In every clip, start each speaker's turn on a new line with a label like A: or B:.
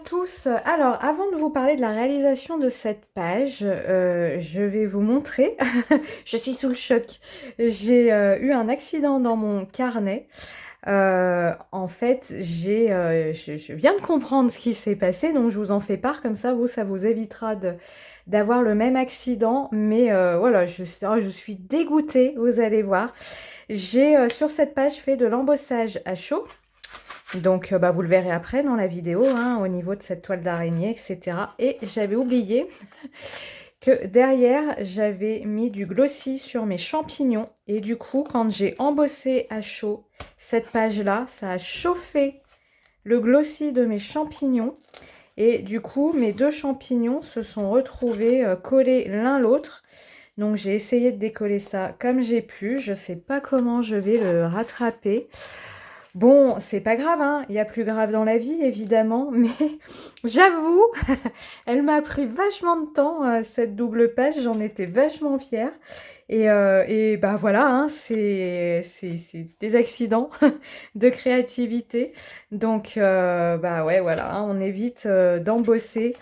A: tous. Alors, avant de vous parler de la réalisation de cette page, je vais vous montrer. Je suis sous le choc. J'ai eu un accident dans mon carnet. En fait, je viens de comprendre ce qui s'est passé, donc je vous en fais part, comme ça, ça vous évitera d'avoir le même accident. Mais voilà, je suis dégoûtée, vous allez voir. J'ai sur cette page fait de l'embossage à chaud. Donc, vous le verrez après dans la vidéo, hein, au niveau de cette toile d'araignée, etc. Et j'avais oublié que derrière, j'avais mis du glossy sur mes champignons. Et du coup, quand j'ai embossé à chaud cette page-là, ça a chauffé le glossy de mes champignons. Et du coup, mes deux champignons se sont retrouvés collés l'un l'autre. Donc, j'ai essayé de décoller ça comme j'ai pu. Je ne sais pas comment je vais le rattraper. Bon, c'est pas grave, hein. Il y a plus grave dans la vie, évidemment, mais j'avoue, elle m'a pris vachement de temps, cette double page, j'en étais vachement fière. Et bah voilà, hein, c'est des accidents de créativité. Donc, bah ouais, voilà, hein, on évite d'embosser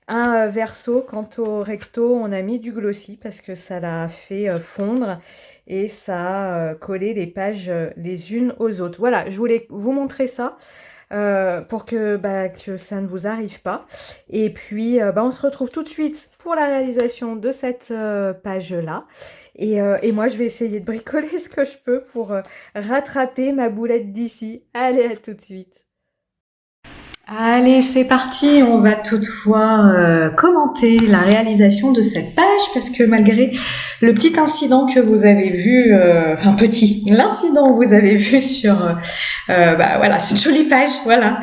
A: un verso. Quant au recto, on a mis du glossy parce que ça l'a fait fondre et ça a collé les pages les unes aux autres. Voilà, je voulais vous montrer ça pour que ça ne vous arrive pas. Et puis, on se retrouve tout de suite pour la réalisation de cette page-là. Et moi, je vais essayer de bricoler ce que je peux pour rattraper ma boulette d'ici. Allez, à tout de suite. Allez, c'est parti. On va toutefois commenter la réalisation de cette page parce que malgré le petit incident que vous avez vu, l'incident que vous avez vu sur, voilà, cette jolie page, voilà.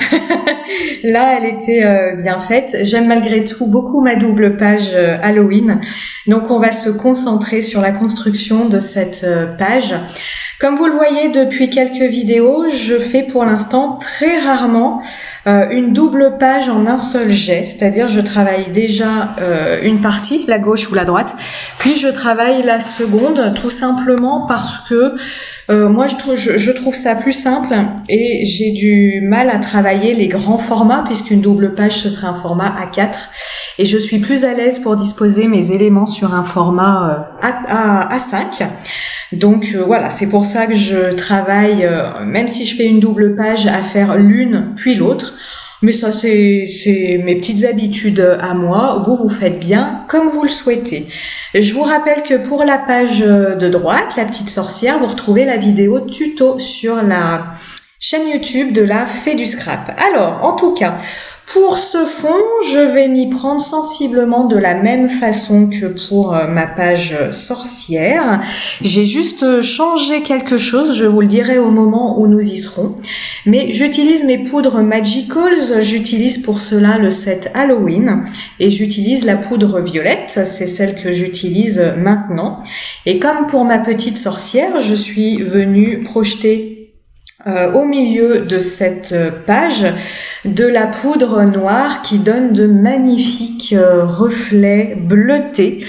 A: Là, elle était bien faite. J'aime malgré tout beaucoup ma double page Halloween. Donc, on va se concentrer sur la construction de cette page. Comme vous le voyez depuis quelques vidéos, je fais pour l'instant très rarement une double page en un seul jet, c'est-à-dire je travaille déjà une partie, la gauche ou la droite, puis je travaille la seconde tout simplement parce que moi je trouve ça plus simple et j'ai du mal à travailler les grands formats puisqu'une double page ce serait un format A4 et je suis plus à l'aise pour disposer mes éléments sur un format A5. Donc voilà, c'est pour ça que je travaille, même si je fais une double page, à faire l'une puis l'autre. Mais ça, c'est mes petites habitudes à moi. Vous faites bien comme vous le souhaitez. Je vous rappelle que pour la page de droite, la petite sorcière, vous retrouvez la vidéo tuto sur la chaîne YouTube de la Fée du Scrap. Alors, en tout cas, pour ce fond, je vais m'y prendre sensiblement de la même façon que pour ma page sorcière. J'ai juste changé quelque chose, je vous le dirai au moment où nous y serons. Mais j'utilise mes poudres Magicals, j'utilise pour cela le set Halloween et j'utilise la poudre violette, c'est celle que j'utilise maintenant. Et comme pour ma petite sorcière, je suis venue projeter au milieu de cette page de la poudre noire qui donne de magnifiques reflets bleutés.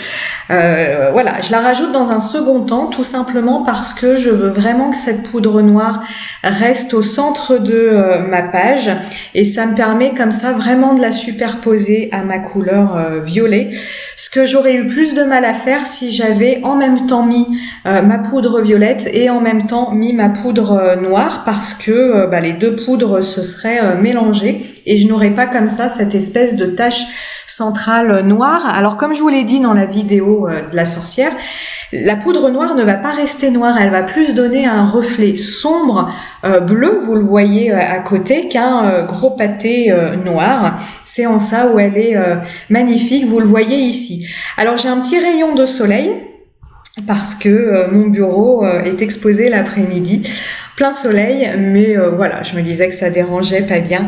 A: Voilà, je la rajoute dans un second temps tout simplement parce que je veux vraiment que cette poudre noire reste au centre de ma page et ça me permet comme ça vraiment de la superposer à ma couleur violet. Ce que j'aurais eu plus de mal à faire si j'avais en même temps mis ma poudre violette et en même temps mis ma poudre noire parce que les deux poudres se seraient mélangées et je n'aurais pas comme ça cette espèce de tache centrale noire. Alors comme je vous l'ai dit dans la vidéo de la sorcière, la poudre noire ne va pas rester noire, elle va plus donner un reflet sombre bleu, vous le voyez à côté, qu'un gros pâté noir. C'est en ça où elle est magnifique, vous le voyez ici. Alors j'ai un petit rayon de soleil parce que mon bureau est exposé l'après-midi, plein soleil, mais voilà, je me disais que ça dérangeait pas bien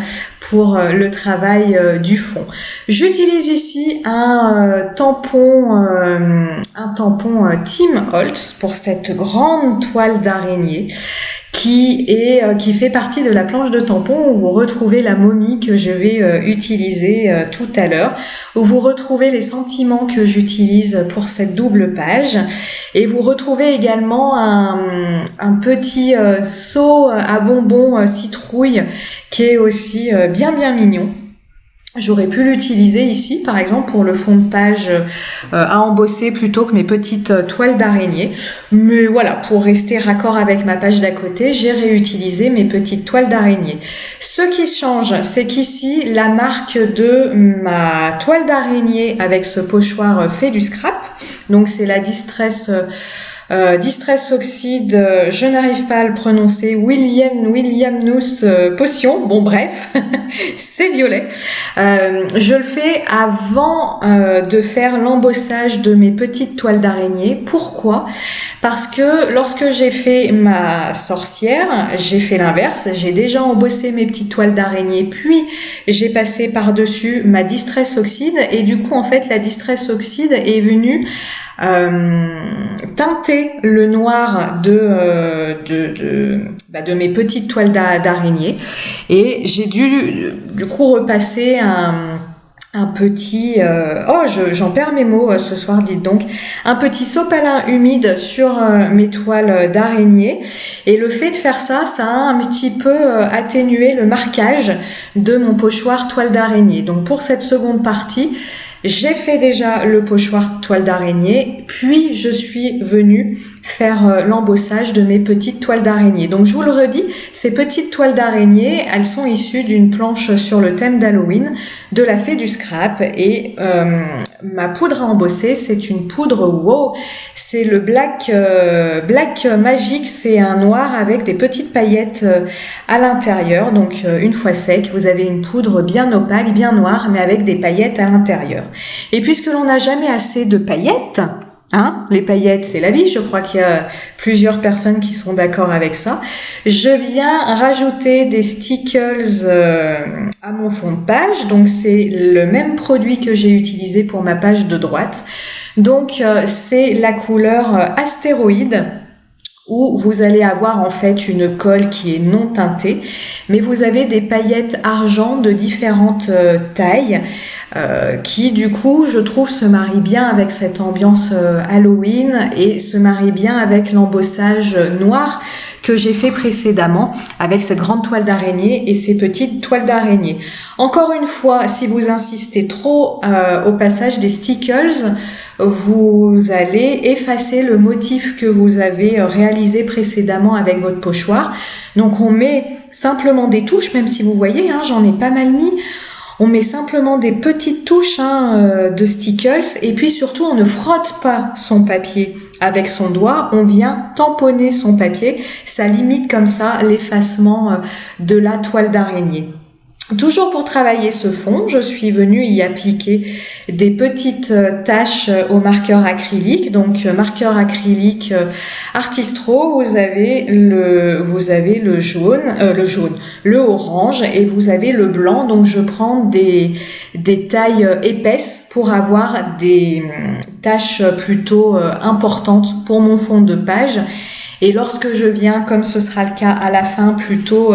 A: pour le travail du fond. J'utilise ici un tampon Tim Holtz pour cette grande toile d'araignée qui fait partie de la planche de tampon où vous retrouvez la momie que je vais utiliser tout à l'heure, où vous retrouvez les sentiments que j'utilise pour cette double page et vous retrouvez également un petit seau à bonbons citrouille qui est aussi bien mignon. J'aurais pu l'utiliser ici, par exemple, pour le fond de page à embosser plutôt que mes petites toiles d'araignée. Mais voilà, pour rester raccord avec ma page d'à côté, j'ai réutilisé mes petites toiles d'araignée. Ce qui change, c'est qu'ici, la marque de ma toile d'araignée avec ce pochoir fait du scrap, donc c'est la Distress Oxide, je n'arrive pas à le prononcer, Williamnus Potion, bon bref, c'est violet. Je le fais avant de faire l'embossage de mes petites toiles d'araignée. Pourquoi ? Parce que lorsque j'ai fait ma sorcière, j'ai fait l'inverse, j'ai déjà embossé mes petites toiles d'araignée, puis j'ai passé par-dessus ma Distress Oxide, et du coup en fait la Distress Oxide est venue teinter le noir de mes petites toiles d'araignée, et j'ai dû du coup repasser un petit j'en perds mes mots ce soir, dites donc, un petit sopalin humide sur mes toiles d'araignée, et le fait de faire ça a un petit peu atténué le marquage de mon pochoir toile d'araignée. Donc pour cette seconde partie, j'ai fait déjà le pochoir toile d'araignée, puis je suis venue faire l'embossage de mes petites toiles d'araignée. Donc je vous le redis, ces petites toiles d'araignée, elles sont issues d'une planche sur le thème d'Halloween de la fée du scrap, et ma poudre à embosser, c'est une poudre wow, c'est le black magique, c'est un noir avec des petites paillettes à l'intérieur. Donc une fois sec, vous avez une poudre bien opaque, bien noire, mais avec des paillettes à l'intérieur. Et puisque l'on n'a jamais assez de paillettes, les paillettes, c'est la vie, je crois qu'il y a plusieurs personnes qui sont d'accord avec ça. Je viens rajouter des stickers à mon fond de page, donc c'est le même produit que j'ai utilisé pour ma page de droite. Donc c'est la couleur astéroïde, où vous allez avoir en fait une colle qui est non teintée, mais vous avez des paillettes argent de différentes tailles, qui du coup je trouve se marie bien avec cette ambiance Halloween, et se marie bien avec l'embossage noir que j'ai fait précédemment avec cette grande toile d'araignée et ces petites toiles d'araignée. Encore une fois, si vous insistez trop au passage des stickers, vous allez effacer le motif que vous avez réalisé précédemment avec votre pochoir. Donc on met simplement des touches, même si vous voyez, j'en ai pas mal mis. On met simplement des petites touches de stickers, et puis surtout on ne frotte pas son papier avec son doigt, on vient tamponner son papier, ça limite comme ça l'effacement de la toile d'araignée. Toujours pour travailler ce fond, je suis venue y appliquer des petites taches au marqueur acrylique. Donc marqueur acrylique Artistro, vous avez le jaune, le orange, et vous avez le blanc. Donc je prends des tailles épaisses pour avoir des taches plutôt importantes pour mon fond de page. Et lorsque je viens, comme ce sera le cas à la fin, plutôt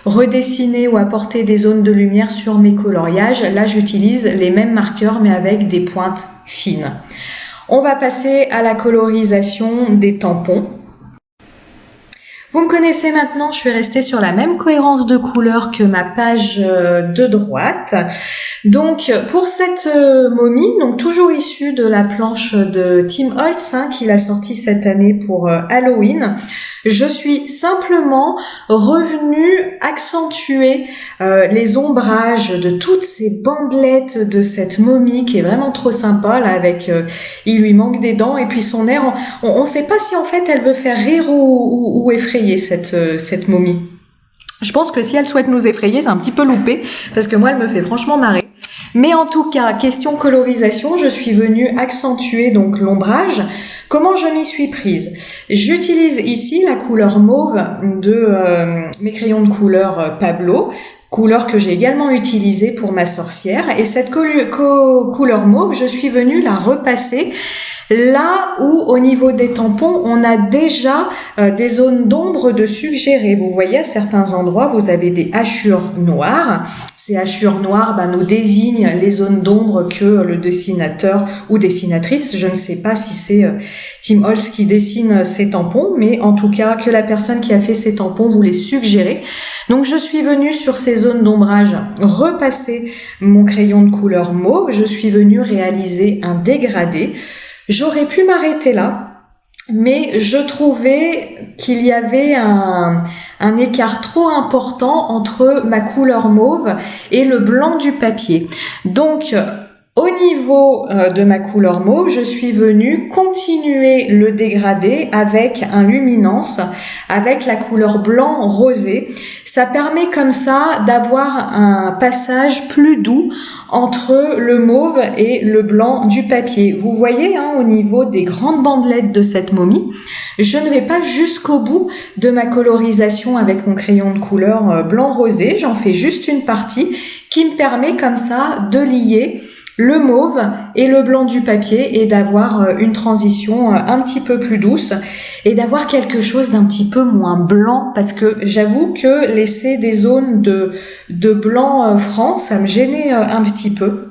A: redessiner ou apporter des zones de lumière sur mes coloriages, là j'utilise les mêmes marqueurs mais avec des pointes fines. On va passer à la colorisation des tampons. Vous me connaissez maintenant, je suis restée sur la même cohérence de couleurs que ma page de droite. Donc pour cette momie, donc toujours issue de la planche de Tim Holtz, qu'il a sorti cette année pour Halloween, je suis simplement revenue accentuer les ombrages de toutes ces bandelettes de cette momie qui est vraiment trop sympa là, avec il lui manque des dents et puis son air, on sait pas si en fait elle veut faire rire ou effrayer cette momie. Je pense que si elle souhaite nous effrayer, c'est un petit peu loupé, parce que moi, elle me fait franchement marrer. Mais en tout cas, question colorisation, je suis venue accentuer donc l'ombrage. Comment je m'y suis prise ? J'utilise ici la couleur mauve de mes crayons de couleur Pablo, couleur que j'ai également utilisée pour ma sorcière. Et cette couleur mauve, je suis venue la repasser là où, au niveau des tampons, on a déjà des zones d'ombre de suggérer. Vous voyez, à certains endroits, vous avez des hachures noires. Ces hachures noires nous désignent les zones d'ombre que le dessinateur ou dessinatrice, je ne sais pas si c'est Tim Holtz qui dessine ces tampons, mais en tout cas que la personne qui a fait ces tampons vous les suggérez. Donc je suis venue sur ces zones d'ombrage, repasser mon crayon de couleur mauve. Je suis venue réaliser un dégradé. J'aurais pu m'arrêter là, mais je trouvais qu'il y avait un écart trop important entre ma couleur mauve et le blanc du papier. Donc, au niveau de ma couleur mauve, je suis venue continuer le dégradé avec un luminance, avec la couleur blanc rosé. Ça permet comme ça d'avoir un passage plus doux entre le mauve et le blanc du papier. Vous voyez, au niveau des grandes bandelettes de cette momie, je ne vais pas jusqu'au bout de ma colorisation avec mon crayon de couleur blanc rosé. J'en fais juste une partie qui me permet comme ça de lier le mauve et le blanc du papier et d'avoir une transition un petit peu plus douce et d'avoir quelque chose d'un petit peu moins blanc, parce que j'avoue que laisser des zones de blanc franc, ça me gênait un petit peu.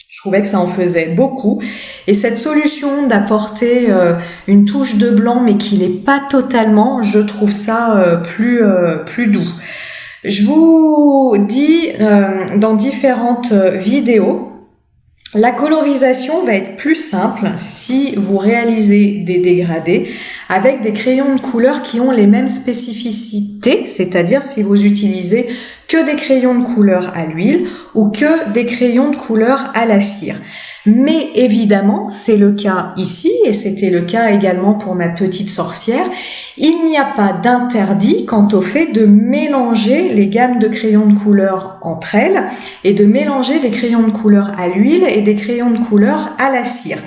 A: Je trouvais que ça en faisait beaucoup. Et cette solution d'apporter une touche de blanc mais qui l'est pas totalement, je trouve ça plus doux. Je vous dis dans différentes vidéos, la colorisation va être plus simple si vous réalisez des dégradés avec des crayons de couleur qui ont les mêmes spécificités, c'est-à-dire si vous utilisez que des crayons de couleur à l'huile ou que des crayons de couleur à la cire. Mais évidemment, c'est le cas ici et c'était le cas également pour ma petite sorcière. Il n'y a pas d'interdit quant au fait de mélanger les gammes de crayons de couleur entre elles et de mélanger des crayons de couleur à l'huile et des crayons de couleur à la cire.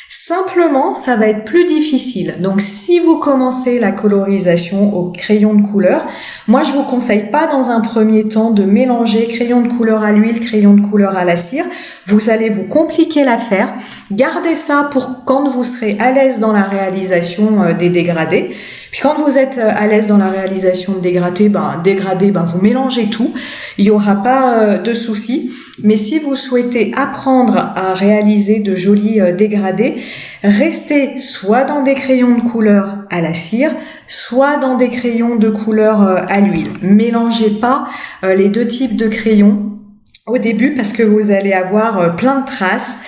A: Simplement, ça va être plus difficile. Donc, si vous commencez la colorisation au crayon de couleur, moi, je vous conseille pas dans un premier temps de mélanger crayon de couleur à l'huile, crayon de couleur à la cire. Vous allez vous compliquer l'affaire. Gardez ça pour quand vous serez à l'aise dans la réalisation des dégradés. Puis quand vous êtes à l'aise dans la réalisation de dégradés, vous mélangez tout. Il n'y aura pas de souci. Mais si vous souhaitez apprendre à réaliser de jolis dégradés, restez soit dans des crayons de couleur à la cire, soit dans des crayons de couleur à l'huile. Mélangez pas les deux types de crayons au début parce que vous allez avoir plein de traces.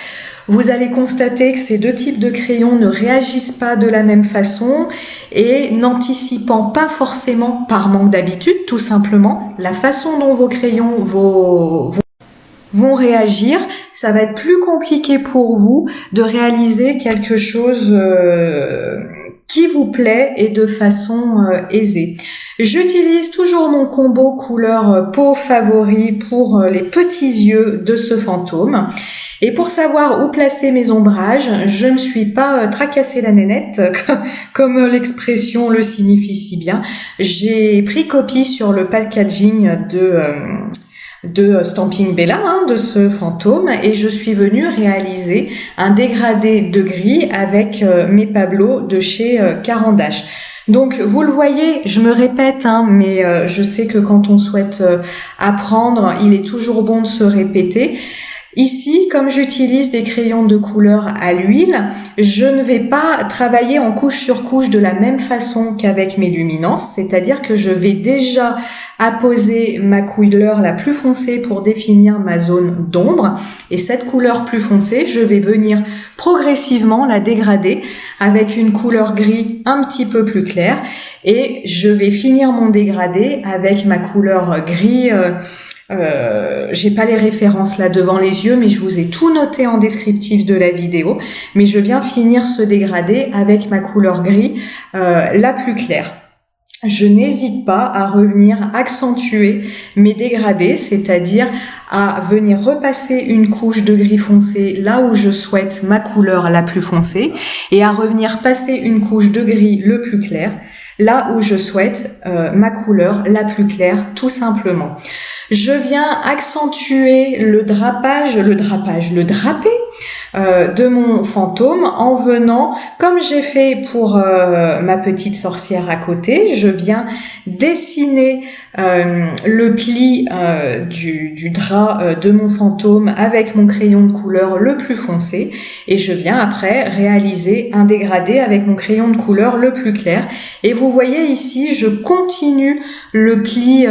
A: Vous allez constater que ces deux types de crayons ne réagissent pas de la même façon et n'anticipant pas forcément par manque d'habitude, tout simplement, la façon dont vos crayons vont réagir, ça va être plus compliqué pour vous de réaliser quelque chose qui vous plaît et de façon aisée. J'utilise toujours mon combo couleur peau favori pour les petits yeux de ce fantôme. Et pour savoir où placer mes ombrages, je ne me suis pas tracassé la nénette, comme l'expression le signifie si bien. J'ai pris copie sur le packaging de Stampin' Bella, de ce fantôme, et je suis venue réaliser un dégradé de gris avec mes Pablo de chez Caran d'Ache. Donc vous le voyez, je me répète, mais je sais que quand on souhaite apprendre, il est toujours bon de se répéter. Ici, comme j'utilise des crayons de couleur à l'huile, je ne vais pas travailler en couche sur couche de la même façon qu'avec mes luminances, c'est-à-dire que je vais déjà apposer ma couleur la plus foncée pour définir ma zone d'ombre, et cette couleur plus foncée, je vais venir progressivement la dégrader avec une couleur gris un petit peu plus claire, et je vais finir mon dégradé avec ma couleur gris. J'ai pas les références là devant les yeux, mais je vous ai tout noté en descriptif de la vidéo. Mais je viens finir ce dégradé avec ma couleur gris la plus claire. Je n'hésite pas à revenir accentuer mes dégradés, c'est-à-dire à venir repasser une couche de gris foncé là où je souhaite ma couleur la plus foncée et à revenir passer une couche de gris le plus clair là où je souhaite ma couleur la plus claire, tout simplement. Je viens accentuer le drapé de mon fantôme en venant, comme j'ai fait pour ma petite sorcière à côté, je viens dessiner le pli du drap de mon fantôme avec mon crayon de couleur le plus foncé et je viens après réaliser un dégradé avec mon crayon de couleur le plus clair. Et vous voyez ici, je continue le pli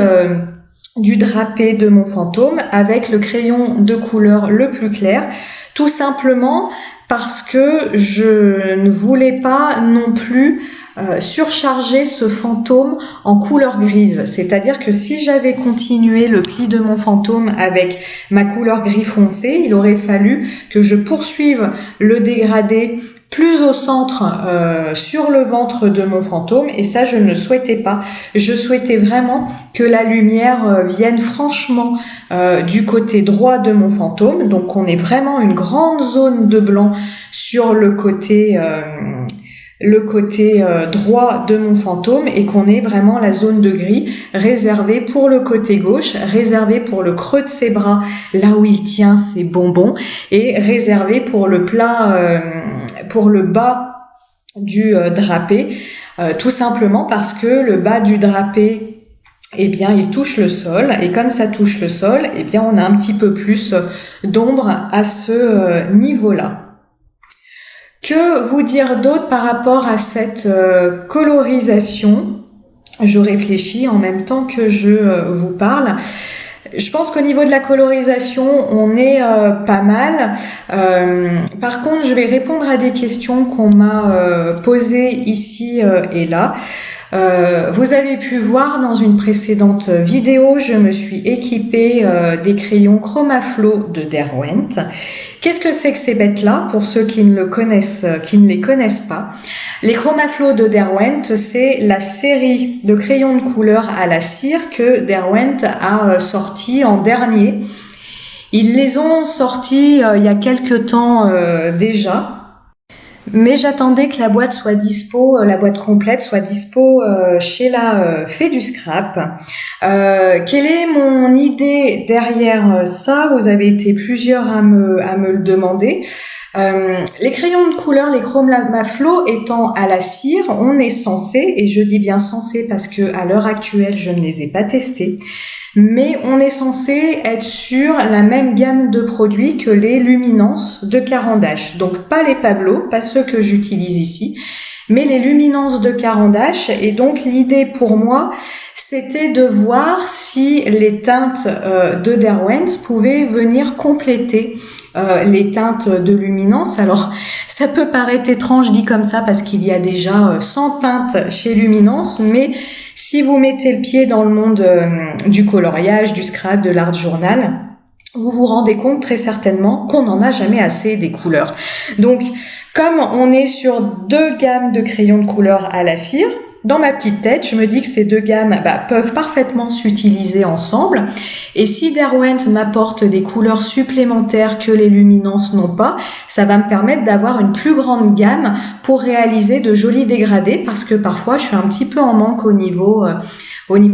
A: du drapé de mon fantôme avec le crayon de couleur le plus clair, tout simplement parce que je ne voulais pas non plus surcharger ce fantôme en couleur grise. C'est-à-dire que si j'avais continué le pli de mon fantôme avec ma couleur gris foncé, il aurait fallu que je poursuive le dégradé plus au centre sur le ventre de mon fantôme, et ça je ne le souhaitais pas. Je souhaitais vraiment que la lumière vienne franchement du côté droit de mon fantôme, donc on ait vraiment une grande zone de blanc sur le côté droit de mon fantôme, et qu'on ait vraiment la zone de gris réservée pour le côté gauche, réservée pour le creux de ses bras, là où il tient ses bonbons, et réservée pour le plat, pour le bas du drapé, tout simplement parce que le bas du drapé, eh bien, il touche le sol, et comme ça touche le sol, eh bien, on a un petit peu plus d'ombre à ce niveau-là. Que vous dire d'autre par rapport à cette colorisation? Je réfléchis en même temps que je vous parle. Je pense qu'au niveau de la colorisation, on est pas mal. Par contre, je vais répondre à des questions qu'on m'a posées ici et là. Vous avez pu voir dans une précédente vidéo, je me suis équipée des crayons Chromaflow de Derwent. Qu'est-ce que c'est que ces bêtes-là, pour ceux qui ne les connaissent pas? Les Chromaflow de Derwent, c'est la série de crayons de couleur à la cire que Derwent a sorti en dernier. Ils les ont sortis il y a quelques temps déjà. Mais j'attendais que la boîte soit dispo, la boîte complète soit dispo chez la Fée du Scrap. Quelle est mon idée derrière ça? Vous avez été plusieurs à me le demander. Les crayons de couleur, les Chromaflow étant à la cire, on est censé, et je dis bien censé parce que à l'heure actuelle je ne les ai pas testés, mais on est censé être sur la même gamme de produits que les luminances de Caran d'Ache. Donc pas les Pablo, pas ceux que j'utilise ici, mais les luminances de Caran d'Ache. Et donc l'idée pour moi, c'était de voir si les teintes de Derwent pouvaient venir compléter les teintes de luminance. Alors ça peut paraître étrange dit comme ça parce qu'il y a déjà 100 teintes chez Luminance, mais si vous mettez le pied dans le monde du coloriage, du scrap, de l'art journal, vous vous rendez compte très certainement qu'on n'en a jamais assez des couleurs. Donc comme on est sur 2 gammes de crayons de couleur à la cire, dans ma petite tête, je me dis que ces 2 gammes peuvent parfaitement s'utiliser ensemble. Et si Derwent m'apporte des couleurs supplémentaires que les luminances n'ont pas, ça va me permettre d'avoir une plus grande gamme pour réaliser de jolis dégradés, parce que parfois je suis un petit peu en manque au niveau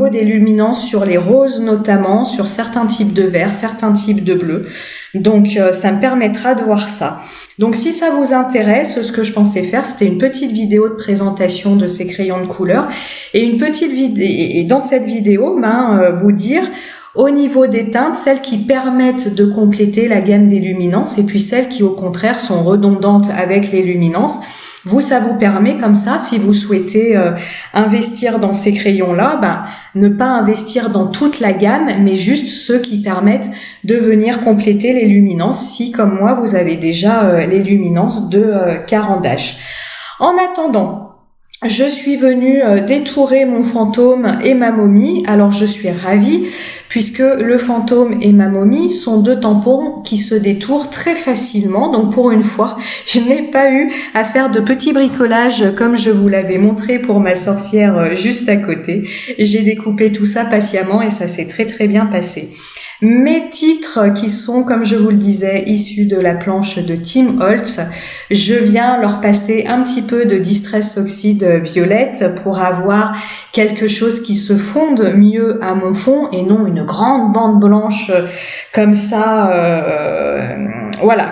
A: des luminances sur les roses notamment, sur certains types de verts, certains types de bleus. Donc ça me permettra de voir ça. Donc si ça vous intéresse, ce que je pensais faire, c'était une petite vidéo de présentation de ces crayons de couleur, et une petite vidéo, et dans cette vidéo, vous dire au niveau des teintes, celles qui permettent de compléter la gamme des luminances, et puis celles qui au contraire sont redondantes avec les luminances. Ça vous permet comme ça, si vous souhaitez investir dans ces crayons-là, ne pas investir dans toute la gamme, mais juste ceux qui permettent de venir compléter les luminances, si comme moi vous avez déjà les luminances de Caran d'Ache. En attendant, je suis venue détourer mon fantôme et ma momie. Alors je suis ravie puisque le fantôme et ma momie sont 2 tampons qui se détourent très facilement. Donc pour une fois, je n'ai pas eu à faire de petits bricolages comme je vous l'avais montré pour ma sorcière juste à côté. J'ai découpé tout ça patiemment et ça s'est très très bien passé. Mes titres qui sont, comme je vous le disais, issus de la planche de Tim Holtz, je viens leur passer un petit peu de Distress Oxide Violette pour avoir quelque chose qui se fonde mieux à mon fond et non une grande bande blanche comme ça,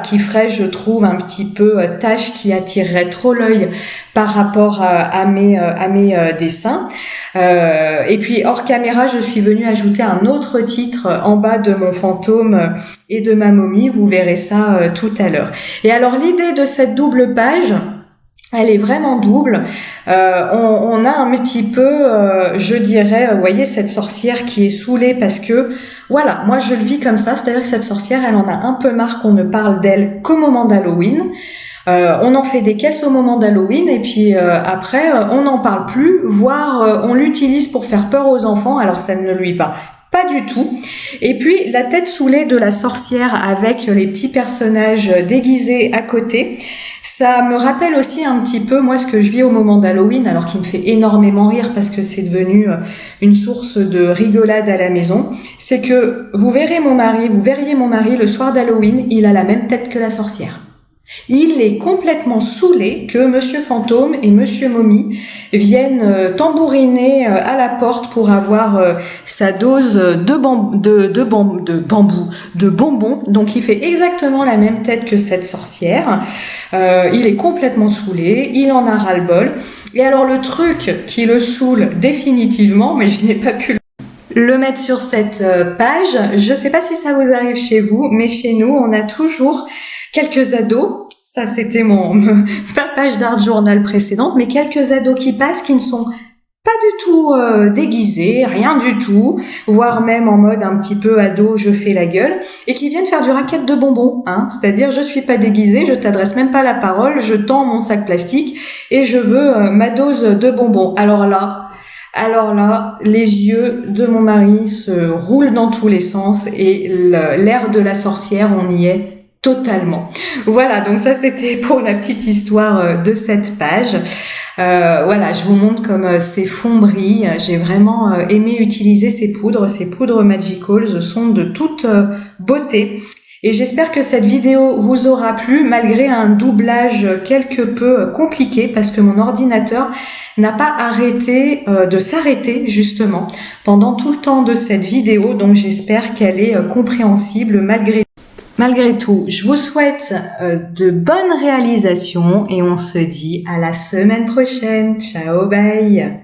A: qui ferait, je trouve, un petit peu tache qui attirerait trop l'œil par rapport à mes dessins. Et puis hors caméra, je suis venue ajouter un autre titre en bas de mon fantôme et de ma momie. Vous verrez ça tout à l'heure. Et alors l'idée de cette double page, Elle est vraiment double. On a un petit peu, je dirais, vous voyez, cette sorcière qui est saoulée parce que, voilà, moi je le vis comme ça, c'est-à-dire que cette sorcière, elle en a un peu marre qu'on ne parle d'elle qu'au moment d'Halloween. On en fait des caisses au moment d'Halloween et puis après, on n'en parle plus, voire on l'utilise pour faire peur aux enfants, alors ça ne lui va pas du tout. Et puis la tête saoulée de la sorcière avec les petits personnages déguisés à côté, ça me rappelle aussi un petit peu moi ce que je vis au moment d'Halloween, alors qui me fait énormément rire parce que c'est devenu une source de rigolade à la maison. C'est que vous verriez mon mari le soir d'Halloween, il a la même tête que la sorcière. Il est complètement saoulé que Monsieur Fantôme et Monsieur Momie viennent tambouriner à la porte pour avoir sa dose de bambou, de bonbons. Donc il fait exactement la même tête que cette sorcière. Il est complètement saoulé, il en a ras-le-bol. Et alors le truc qui le saoule définitivement, mais je n'ai pas pu le mettre sur cette page, je sais pas si ça vous arrive chez vous, mais chez nous, on a toujours quelques ados. Ça, c'était ma page d'art journal précédente, mais quelques ados qui passent qui ne sont pas du tout déguisés, rien du tout, voire même en mode un petit peu ado, je fais la gueule, et qui viennent faire du racket de bonbons, hein. C'est-à-dire, je suis pas déguisée, je t'adresse même pas la parole, je tends mon sac plastique et je veux ma dose de bonbons. Alors là, les yeux de mon mari se roulent dans tous les sens et l'air de la sorcière, on y est totalement. Voilà, donc ça c'était pour la petite histoire de cette page. Voilà, je vous montre comme ces fonds brillent. J'ai vraiment aimé utiliser ces poudres Magicals sont de toute beauté. Et j'espère que cette vidéo vous aura plu malgré un doublage quelque peu compliqué parce que mon ordinateur n'a pas arrêté de s'arrêter justement pendant tout le temps de cette vidéo. Donc j'espère qu'elle est compréhensible malgré tout. Je vous souhaite de bonnes réalisations et on se dit à la semaine prochaine. Ciao, bye!